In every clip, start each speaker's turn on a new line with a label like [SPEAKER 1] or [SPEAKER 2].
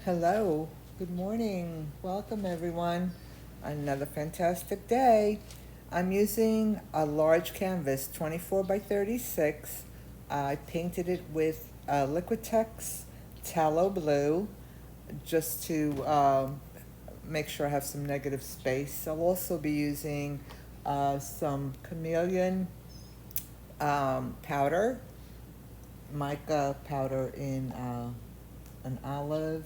[SPEAKER 1] Hello, good morning. Welcome, everyone. Another fantastic day. I'm using a large canvas, 24 by 36. I painted it with Liquitex Tallow Blue just to make sure I have some negative space. I'll also be using some chameleon powder, mica powder in an olive,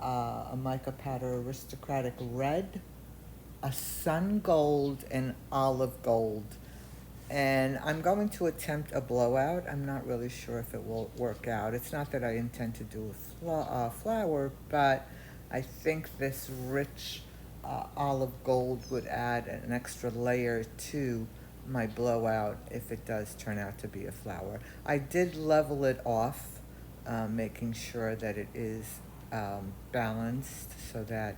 [SPEAKER 1] a mica powder aristocratic red, a sun gold, and olive gold. And I'm going to attempt a blowout. I'm not really sure if it will work out. It's not that I intend to do a flower, but I think this rich olive gold would add an extra layer to my blowout if it does turn out to be a flower. I did level it off, making sure that it is balanced so that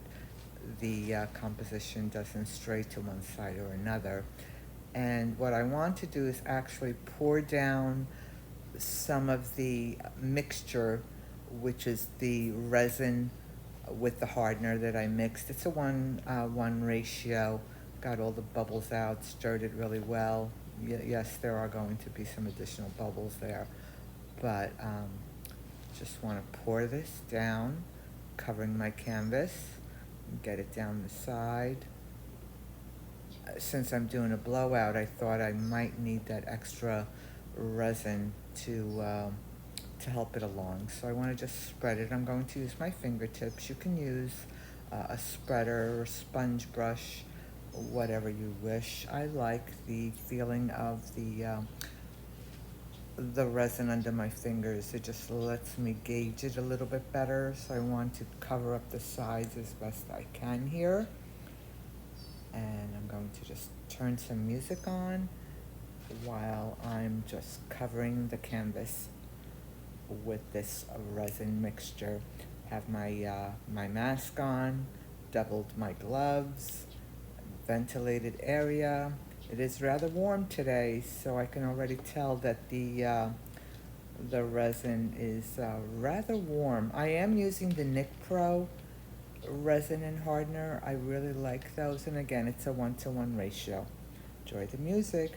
[SPEAKER 1] the composition doesn't stray to one side or another. And what I want to do is actually pour down some of the mixture, which is the resin with the hardener that I mixed. It's a 1:1 ratio. Got all the bubbles out, stirred it really well. Yes, there are going to be some additional bubbles there, but just want to pour this down, covering my canvas, and get it down the side. Since I'm doing a blowout, I thought I might need that extra resin to help it along. So I want to just spread it. I'm going to use my fingertips. You can use a spreader or sponge brush, whatever you wish. I like the feeling of the resin under my fingers. It just lets me gauge it a little bit better. So I want to cover up the sides as best I can here. And I'm going to just turn some music on while I'm just covering the canvas with this resin mixture. Have my my mask on, doubled my gloves, ventilated area. It is rather warm today, so I can already tell that the resin is rather warm. I am using the Nick Pro resin and hardener. I really like those, and again, it's a 1:1 ratio. Enjoy the music.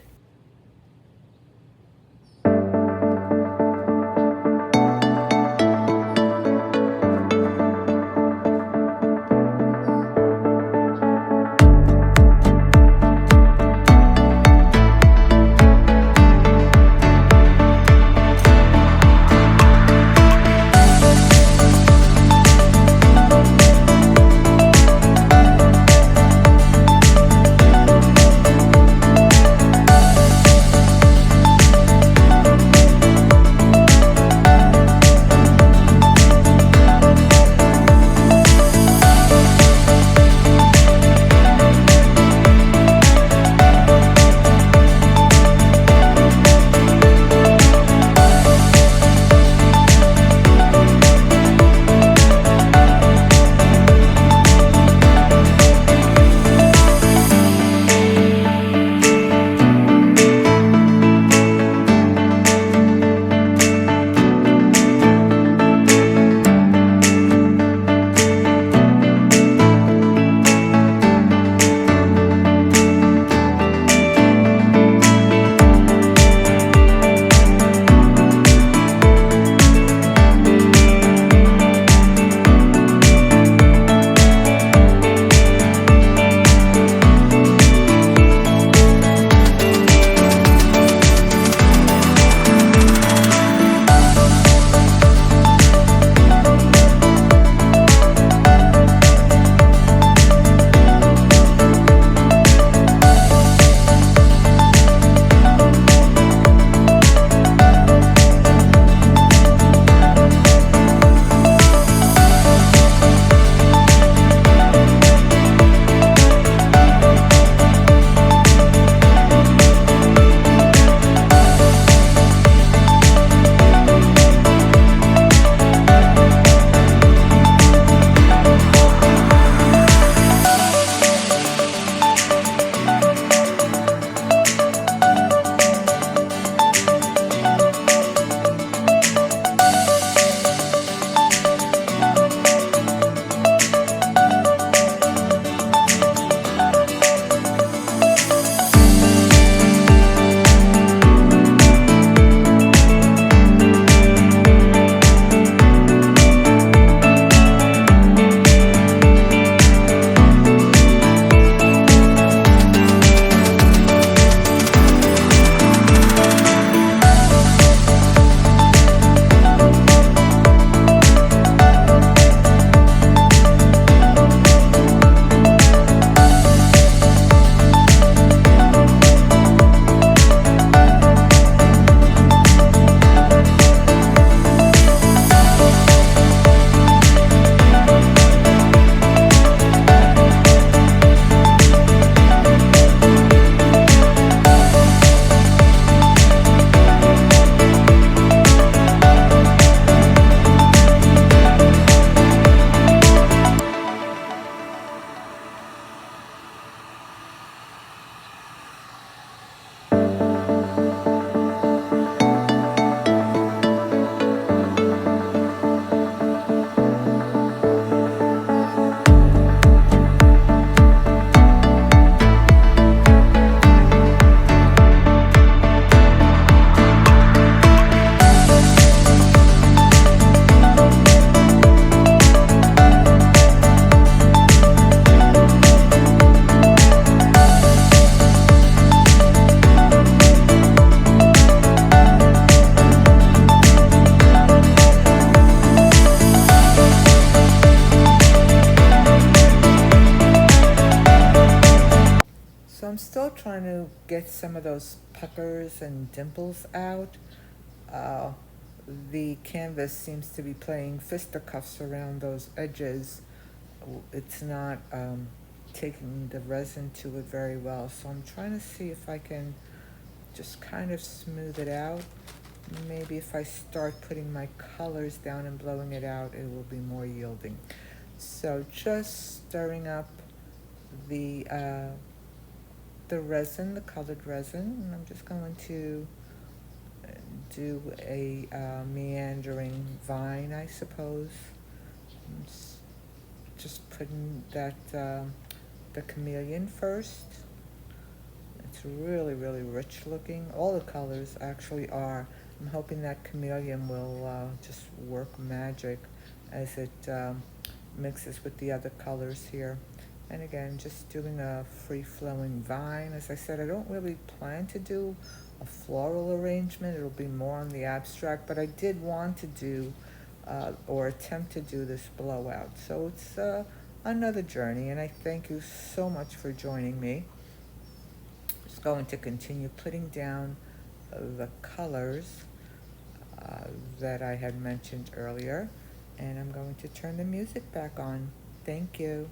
[SPEAKER 1] So I'm still trying to get some of those puckers and dimples out. Uh, the canvas seems to be playing fisticuffs around those edges. It's not taking the resin to it very well, so I'm trying to see if I can just kind of smooth it out. Maybe if I start putting my colors down and blowing it out, it will be more yielding. So just stirring up the resin, the colored resin, and I'm just going to do a meandering vine, I suppose. Just putting that the chameleon first. It's really, really rich looking. All the colors actually are. I'm hoping that chameleon will just work magic as it mixes with the other colors here. And again, just doing a free-flowing vine. As I said, I don't really plan to do a floral arrangement. It'll be more on the abstract, but I did want to do or attempt to do this blowout. So it's another journey, and I thank you so much for joining me. Just going to continue putting down the colors that I had mentioned earlier, and I'm going to turn the music back on. Thank you.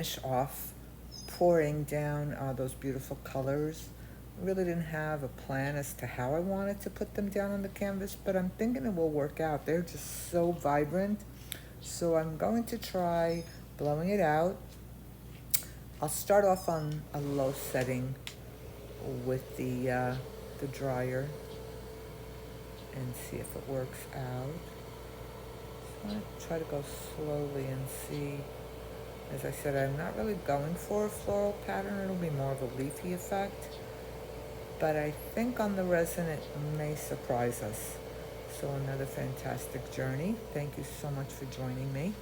[SPEAKER 1] finish off pouring down those beautiful colors. I really didn't have a plan as to how I wanted to put them down on the canvas, but I'm thinking it will work out. They're just so vibrant. So I'm going to try blowing it out. I'll start off on a low setting with the dryer and see if it works out. So I'm going to try to go slowly and see. As I said, I'm not really going for a floral pattern. It'll be more of a leafy effect. But I think on the resin it may surprise us. So another fantastic journey. Thank you so much for joining me.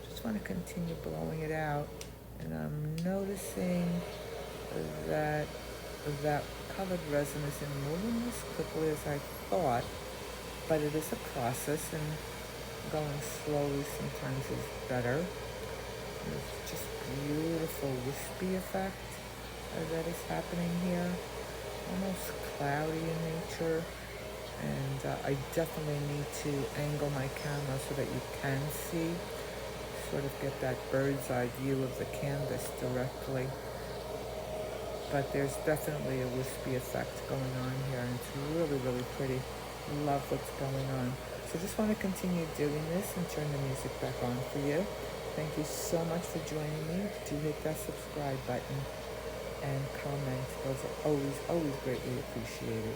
[SPEAKER 1] Just want to continue blowing it out. And I'm noticing that that colored resin isn't moving as quickly as I thought. But it is a process, and going slowly sometimes is better. There's just beautiful wispy effect that is happening here. Almost cloudy in nature. And I definitely need to angle my camera so that you can see, sort of get that bird's eye view of the canvas directly. But there's definitely a wispy effect going on here, and it's really, really pretty. Love what's going on. So just want to continue doing this and turn the music back on for you. Thank you so much for joining me. Do hit that subscribe button and comment. Those are always, always greatly appreciated.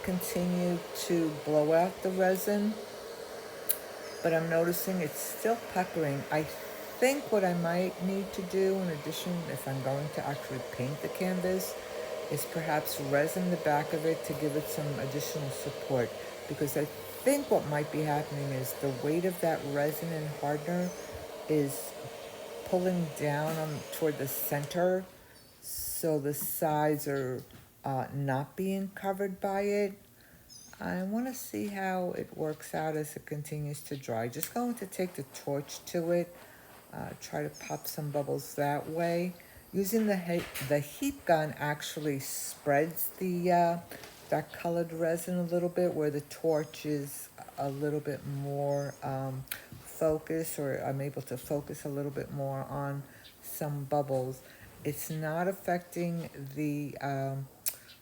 [SPEAKER 1] continue to blow out the resin, but I'm noticing it's still puckering. I think what I might need to do in addition, if I'm going to actually paint the canvas, is perhaps resin the back of it to give it some additional support, because I think what might be happening is the weight of that resin and hardener is pulling down on toward the center, so the sides are not being covered by it. I want to see how it works out as it continues to dry. Just going to take the torch to it, try to pop some bubbles that way. Using the heat gun actually spreads that colored resin a little bit, where the torch is a little bit more focused, or I'm able to focus a little bit more on some bubbles. It's not affecting the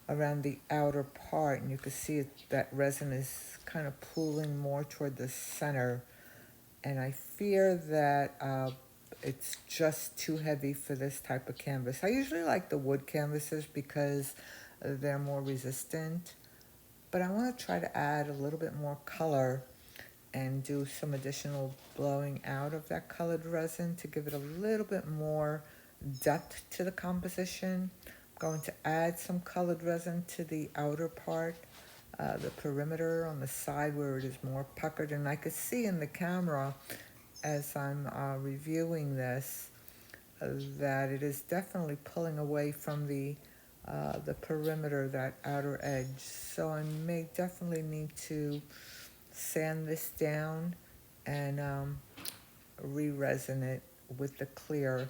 [SPEAKER 1] around the outer part, and you can see that resin is kind of pooling more toward the center, and I fear that it's just too heavy for this type of canvas. I usually like the wood canvases because they're more resistant, but I want to try to add a little bit more color and do some additional blowing out of that colored resin to give it a little bit more depth to the composition. I'm going to add some colored resin to the outer part, the perimeter on the side where it is more puckered, and I could see in the camera as I'm reviewing this that it is definitely pulling away from the perimeter, that outer edge. So I may definitely need to sand this down and re-resin it with the clear.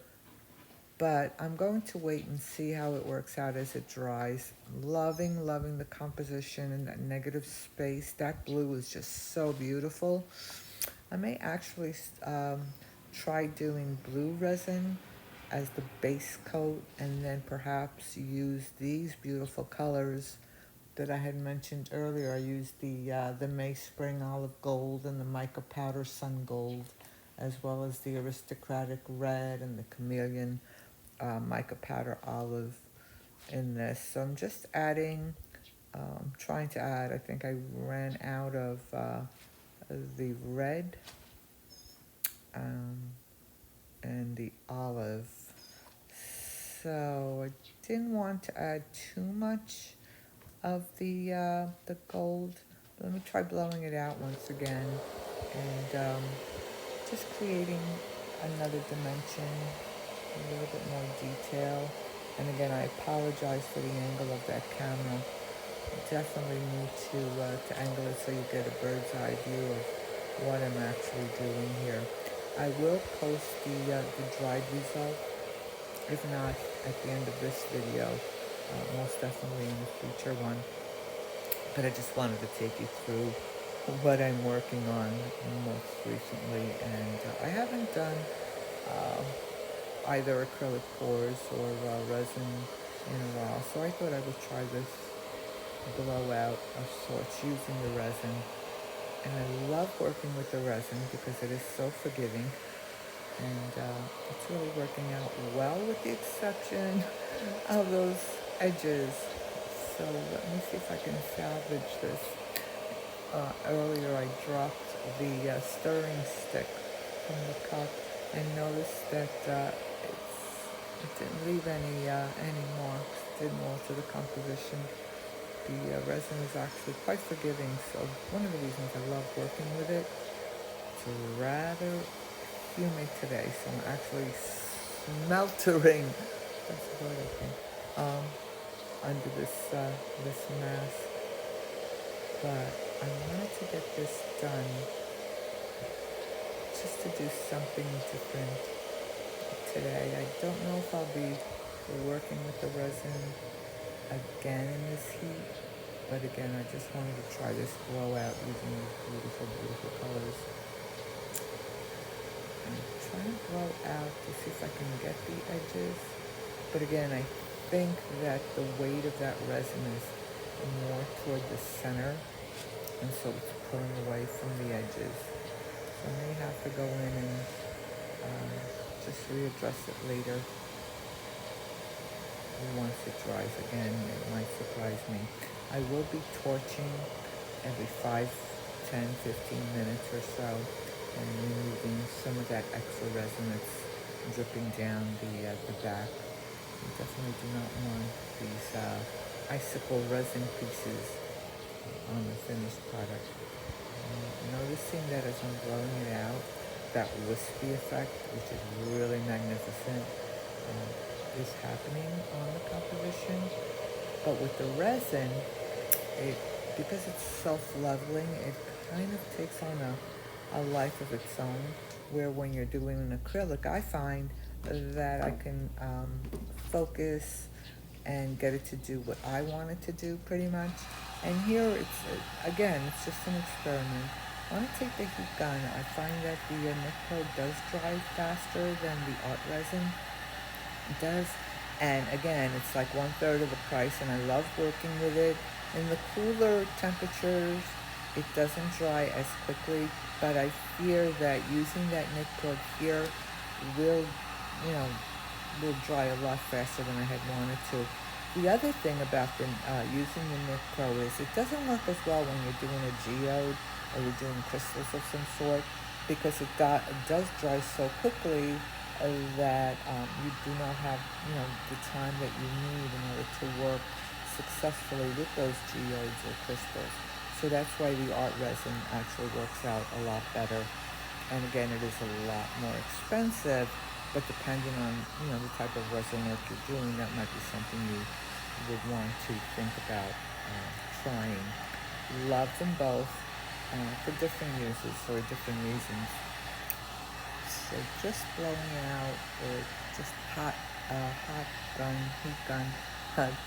[SPEAKER 1] But I'm going to wait and see how it works out as it dries. Loving the composition and that negative space. That blue is just so beautiful. I may actually try doing blue resin as the base coat, and then perhaps use these beautiful colors that I had mentioned earlier. I used the May Spring Olive Gold and the Mica Powder Sun Gold, as well as the Aristocratic Red and the Chameleon Mica Powder Olive in this. So I'm just adding, trying to add, I think I ran out of the red and the olive. So I didn't want to add too much of the gold. But let me try blowing it out once again, and just creating another dimension, a little bit more detail. And again, I apologize for the angle of that camera. Definitely need to angle it so you get a bird's eye view of what I'm actually doing here. I will post the dried result, if not at the end of this video, most definitely in a future one. But I just wanted to take you through what I'm working on most recently, and I haven't done either acrylic pours or resin in a while, so I thought I would try this blowout of sorts using the resin. And I love working with the resin because it is so forgiving, and it's really working out well, with the exception of those edges. So let me see if I can salvage this. Earlier I dropped the stirring stick from the cup and noticed that it didn't leave any marks, didn't alter the composition. The resin is actually quite forgiving, so one of the reasons I love working with it. It's rather humid today, so I'm actually smeltering, that's the word I think, under this mask. But I wanted to get this done just to do something different today. I don't know if I'll be working with the resin again in this heat, but again, I just wanted to try this blowout using these beautiful colors. I'm trying to blow out to see if I can get the edges, but again, I think that the weight of that resin is more toward the center, and so it's pulling away from the edges. So I may have to go in and just readdress it later. Once it dries again, it might surprise me. I will be torching every 5, 10, 15 minutes or so and removing some of that extra resin that's dripping down the back. You definitely do not want these icicle resin pieces on the finished product. Noticing that as I'm blowing it out, that wispy effect, which is really magnificent, is happening on the composition. But with the resin, it because it's self-leveling, it kind of takes on a life of its own. Where when you're doing an acrylic, I find that I can focus and get it to do what I want it to do pretty much. And here it's, again, it's just an experiment. When I take the heat gun, I find that the Nickel does dry faster than the art resin does. And again, it's like 1/3 of the price, and I love working with it. In the cooler temperatures, it doesn't dry as quickly, but I fear that using that knit cord here will, you know, will dry a lot faster than I had wanted to. The other thing about using the knit pro is it doesn't work as well when you're doing a geode or you're doing crystals of some sort, because it does dry so quickly that you do not have, you know, the time that you need in order to work successfully with those geodes or crystals. So that's why the art resin actually works out a lot better. And again, it is a lot more expensive, but depending on, you know, the type of resin work you're doing, that might be something you would want to think about trying. Love them both for different uses or different reasons. So just blowing out or just hot gun, heat gun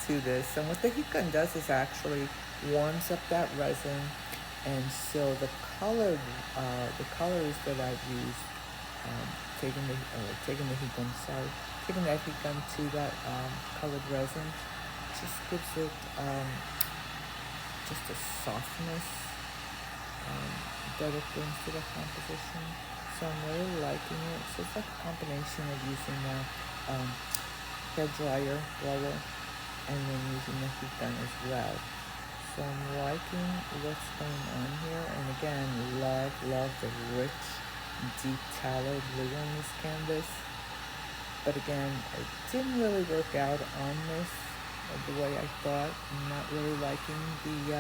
[SPEAKER 1] to this. And what the heat gun does is actually warms up that resin, and so the colors that I've used, taking the heat gun, taking that heat gun to that colored resin, just gives it just a softness that it brings to the composition. So I'm really liking it. So it's like a combination of using the hair dryer blower and then using the heat gun as well. So I'm liking what's going on here. And again, love the rich, deep tallow blue on this canvas. But again, it didn't really work out on this the way I thought. I'm not really liking the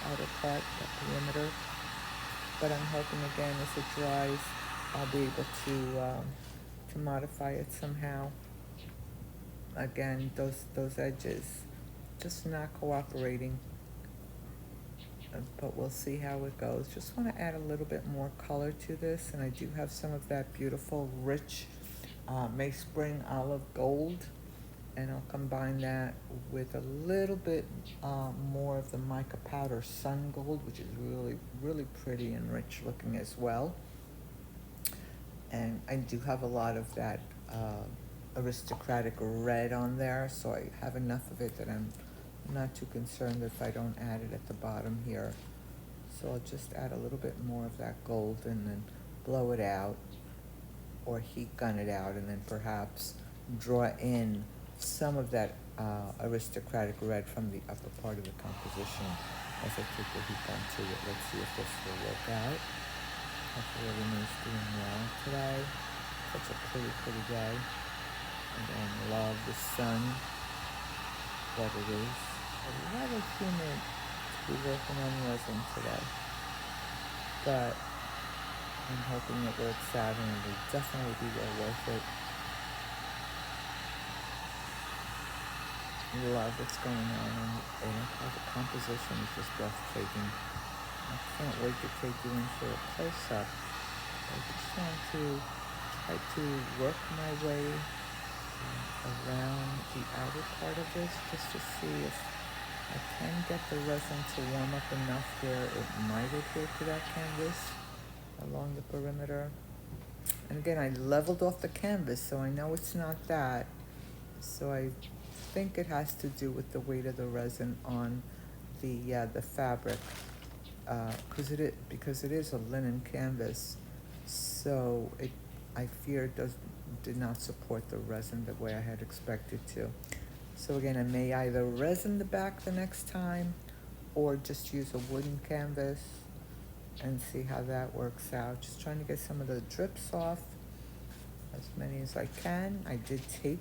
[SPEAKER 1] outer part, the perimeter. But I'm hoping again as it dries, I'll be able to modify it somehow. Again, those edges just not cooperating. But we'll see how it goes. Just want to add a little bit more color to this, and I do have some of that beautiful, rich Spring olive gold, and I'll combine that with a little bit more of the mica powder sun gold, which is really pretty and rich looking as well. And I do have a lot of that aristocratic red on there, so I have enough of it that I'm not too concerned if I don't add it at the bottom here. So I'll just add a little bit more of that gold and then blow it out or heat gun it out, and then perhaps draw in some of that aristocratic red from the upper part of the composition as I take the heat gun to it. Let's see if this will work out. Hopefully everyone's doing well today. Such a pretty day. And then love the sun that it is. A lot of humid to be working on resin today. But I'm hoping it works out, and it will definitely be well worth it. Love what's going on, and how the composition is just breathtaking. I can't wait to take you in for a close-up. I just want to try to work my way around the outer part of this, just to see if I can get the resin to warm up enough where it might adhere to that canvas along the perimeter. And again, I leveled off the canvas, so I know it's not that. So I think it has to do with the weight of the resin on the fabric, because it is a linen canvas, so I fear it did not support the resin the way I had expected to. So again, I may either resin the back the next time, or just use a wooden canvas and see how that works out. Just trying to get some of the drips off, as many as I can. I did tape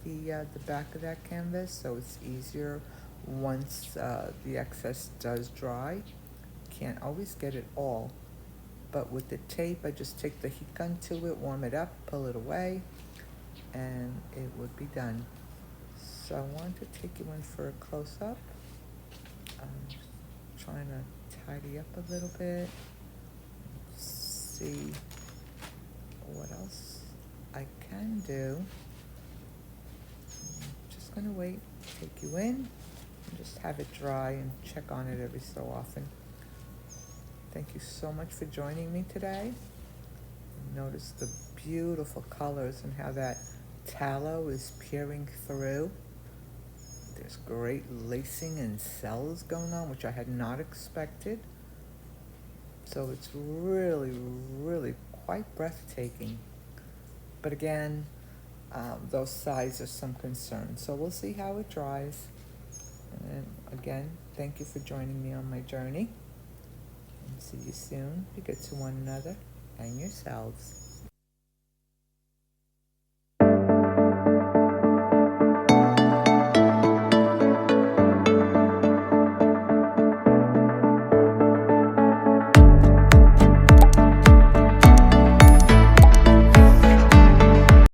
[SPEAKER 1] the back of that canvas, so it's easier once the excess does dry. Can't always get it all, but with the tape, I just take the heat gun to it, warm it up, pull it away, and it would be done. So I wanted to take you in for a close-up. I'm just trying to tidy up a little bit, see what else I can do. I'm just gonna wait, take you in, and just have it dry and check on it every so often. Thank you so much for joining me today. Notice the beautiful colors and how that tallow is peering through. There's great lacing and cells going on, which I had not expected. So it's really, really quite breathtaking. But again, those sides are some concern. So we'll see how it dries. And again, thank you for joining me on my journey. And see you soon. Be good to one another and yourselves.